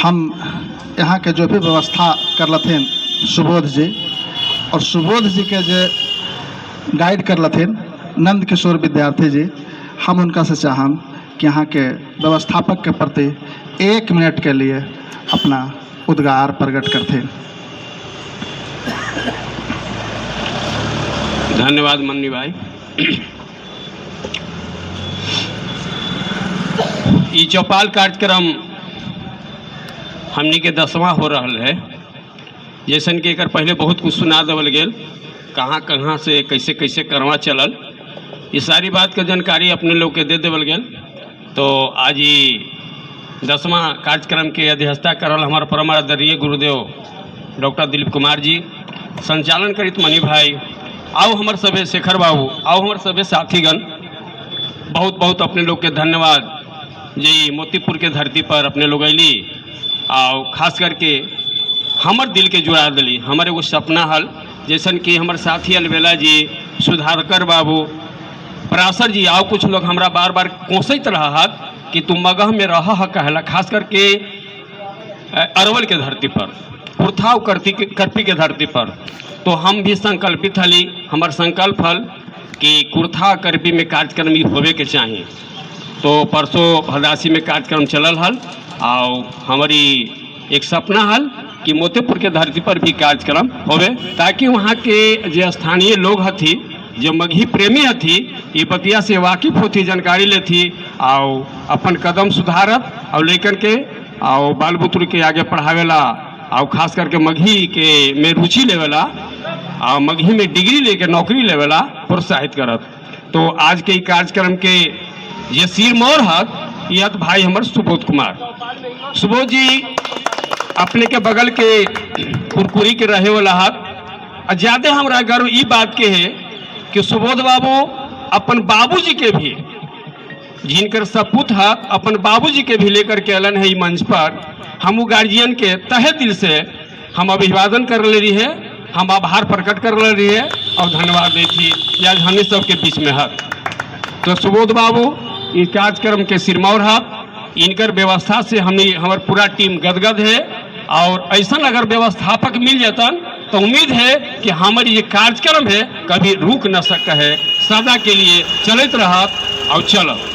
हम यहाँ के जो भी व्यवस्था कर लथिन सुबोध जी, और सुबोध जी के जो गाइड कर लथिन नंद किशोर विद्यार्थी जी, हम उनका से चाहम कि यहाँ के व्यवस्थापक के प्रति 1 मिनट के लिए अपना उद्गार प्रकट करते। धन्यवाद मन्नी भाई। ई चौपाल कार्यक्रम हमनी के 10वां हो रहा है। जैसन कि एक पहले बहुत कुछ सुना देवल गेल, कहाँ कहाँ से कैसे कैसे करवा चलल, ये सारी बात के जानकारी अपने लोग के दे देवल गेल। तो आज ही 10वां कार्यक्रम के अध्यक्षता करल हमारे परम आदरणीय गुरुदेव डॉक्टर दिलीप कुमार जी, संचालन करित मनी भाई, आओ हमारे सभे शेखर बाबू, आओ हमारे सभे साथीगण, बहुत बहुत अपने लोग के धन्यवाद जी। मोतीपुर के धरती पर अपने लोग अली और खास करके हमर दिल के जुड़ा दिली। हमारे वो सपना हल जैसन कि हमारे साथी अलबेला जी, सुधाकर बाबू, पराशर जी, आओ कुछ लोग हमरा बार बार कोसत रहा कि तुम मगह में रह कहला, खास करके अरवल के धरती पर, कुर्था और करपी के धरती पर। तो हम भी संकल्पित हली, हमार संकल्प हल कि कुर्था करपी में कार्यक्रम ही होवे के चाहिए। तो परसों भदासी में कार्यक्रम चलल हल और हमारी एक सपना हल कि मोतीपुर के धरती पर भी कार्यक्रम होवे, ताकि वहाँ के जो स्थानीय लोग हथी, जो मगही प्रेमी हथी, ये बतिया से वाकिफ होती, जानकारी लेती और अपन कदम सुधारत और लेकर के और बाल बुतरू के आगे पढ़ावेला और खास करके मगही के में रुचि लेवेला और मगही में डिग्री लेके नौकरी लेवेला प्रोत्साहित करत। तो आज के कार्यक्रम के ये सिरमौर हक यह भाई हमारे सुबोध कुमार। सुबोध जी अपने के बगल के कुरकुरी के रहे वाला हक। ज्यादा हमारा गर्व ई बात के है कि सुबोध बाबू अपन बाबूजी के भी, जिनकर सपूत हक अपन बाबूजी के भी लेकर के अलन है मंच पर। हम गार्जियन के तहे दिल से हम अभिवादन कर ले रही है, हम आभार प्रकट कर ले रही है और धन्यवाद देती आज हमें सबके बीच में हक। तो सुबोध बाबू इस कार्यक्रम के सिरमौर हक, इनकर व्यवस्था से हमार पूरा टीम गदगद है और ऐसा अगर व्यवस्थापक मिल जाता तो उम्मीद है कि हमारी ये कार्यक्रम है कभी रुक न सका है, सदा के लिए चलत रहा और चलो।